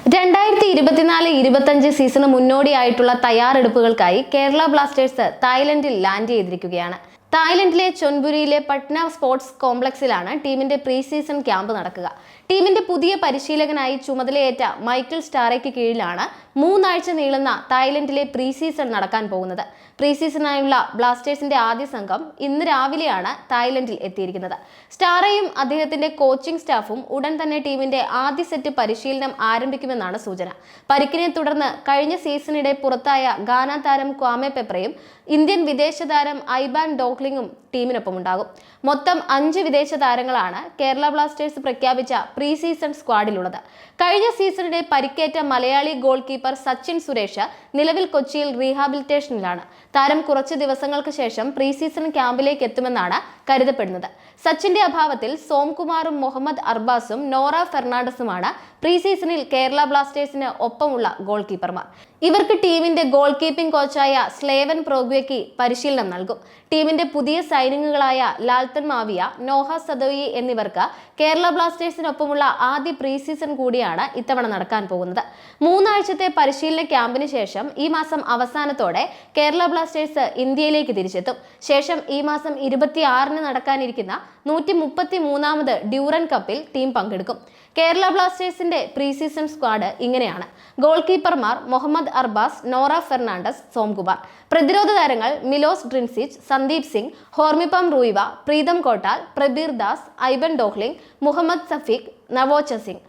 2024-25 season മുന്നോടിയായിട്ടുള്ള തയ്യാറെടുപ്പുകൾക്കായി Kerala Blasters തായ്ലൻഡിൽ land ചെയ്തിരിക്കുകയാണ്. തായ്ലൻഡിലെ ചൊൻബുരിയിലെ Patna sports കോംപ്ലക്സിലാണ് ടീമിന്റെ pre season camp നടക്കുക. ടീമിന്റെ പുതിയ പരിശീലകനായി ചുമതലയേറ്റ മൈക്കിൾ സ്റ്റാറയ്ക്ക് കീഴിലാണ് 3 ആഴ്ച നീളുന്ന തായ്ലൻഡിലെ പ്രീ സീസൺ നടക്കാൻ പോകുന്നത്. പ്രീ സീസണിനായുള്ള ബ്ലാസ്റ്റേഴ്സിന്റെ ആദ്യ സംഘം ഇന്ന് രാവിലെയാണ് തായ്ലൻഡിൽ എത്തിയിരിക്കുന്നത്. സ്റ്റാറയും അദ്ദേഹത്തിന്റെ കോച്ചിംഗ് സ്റ്റാഫും ഉടൻ തന്നെ ടീമിന്റെ ആദ്യ സെറ്റ് പരിശീലനം ആരംഭിക്കുമെന്നാണ് സൂചന. പരിക്കിനെ തുടർന്ന് കഴിഞ്ഞ സീസണിടെ പുറത്തായ ഗാന താരം ക്വാമെ പെപ്രയും ഇന്ത്യൻ വിദേശ താരം ഐബാൻ ഡോക്ലിംഗും ടീമിനൊപ്പം ഉണ്ടാകും. മൊത്തം 5 വിദേശ താരങ്ങളാണ് കേരള ബ്ലാസ്റ്റേഴ്സ് പ്രഖ്യാപിച്ച പ്രീ സീസൺ സ്ക്വാഡിലുള്ളത്. കഴിഞ്ഞ സീസണിടെ പരിക്കേറ്റ മലയാളി ഗോൾ കീപ്പർ സച്ചിൻ സുരേഷ് നിലവിൽ കൊച്ചിയിൽ റീഹാബിലിറ്റേഷനിലാണ്. താരം കുറച്ച് ദിവസങ്ങൾക്ക് ശേഷം പ്രീ സീസൺ ക്യാമ്പിലേക്ക് എത്തുമെന്നാണ് കരുതപ്പെടുന്നത്. സച്ചിന്റെ അഭാവത്തിൽ സോംകുമാറും മുഹമ്മദ് അർബാസും നോറ ഫെർണാണ്ടസുമാണ് പ്രീ സീസണിൽ കേരള ബ്ലാസ്റ്റേഴ്സിന് ഒപ്പമുള്ള ഗോൾ കീപ്പർമാർ. ഇവർക്ക് ടീമിന്റെ ഗോൾ കീപ്പിംഗ് കോച്ചായ സ്ലേവൻ പ്രോഗ്വയ്ക്ക് പരിശീലനം നൽകും. ടീമിന്റെ പുതിയ സൈനിങ്ങുകളായ ലാൽത്തൻ മാവിയ, നോഹ സദോയി എന്നിവർക്ക് കേരള ബ്ലാസ്റ്റേഴ്സിനൊപ്പമുള്ള ആദ്യ പ്രീ സീസൺ കൂടിയാണ് ഇത്തവണ നടക്കാൻ പോകുന്നത്. 3 ആഴ്ചത്തെ പരിശീലന ക്യാമ്പിന് ശേഷം ഈ മാസം അവസാനത്തോടെ കേരള ബ്ലാസ്റ്റേഴ്സ് ഇന്ത്യയിലേക്ക് തിരിച്ചെത്തും. ശേഷം ഈ മാസം 26-ന് നടക്കാനിരിക്കുന്ന 133ാമത് ഡ്യൂറൻ കപ്പിൽ ടീം പങ്കെടുക്കും. കേരള ബ്ലാസ്റ്റേഴ്സിന്റെ പ്രീ സീസൺ സ്ക്വാഡ് ഇങ്ങനെയാണ്. ഗോൾ കീപ്പർമാർ മുഹമ്മദ് അർബാസ്, നോറ ഫെർണാണ്ടസ്, സോംകുമാർ. പ്രതിരോധ താരങ്ങൾ മിലോസ് ഡ്രിൻസിച്ച്, സന്ദീപ് സിംഗ്, ഹോർമിപ്പം റൂയിവ, പ്രീതം കോട്ടാൽ, പ്രബീർ ദാസ്, ഐബൻ ഡോഹ്ലിംഗ്, മുഹമ്മദ് സഫീഖ്, നവോച്ച സിംഗ്.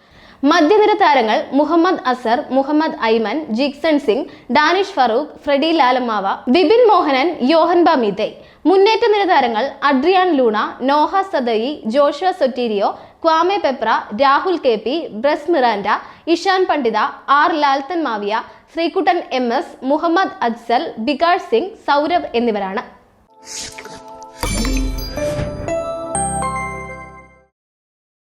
മധ്യനിര താരങ്ങൾ മുഹമ്മദ് അസർ, മുഹമ്മദ് ഐമൻ, ജിക്സൺ സിംഗ്, ഡാനിഷ് ഫറൂഖ്, ഫ്രെഡി ലാലമാവ, വിപിൻ മോഹനൻ, യോഹൻ ബമിതൈ. മുന്നേറ്റ നിര താരങ്ങൾ Adrian Luna, Noah Sadaoui, Joshua Sotirio, Kwame Peprah, Rahul KP, Bryce Miranda, Ishan Pandita, R Lalthanmawia, Sreekuttan MS, Muhammad Ajsal, Bikash Singh, Sourav എന്നിവരാണ്.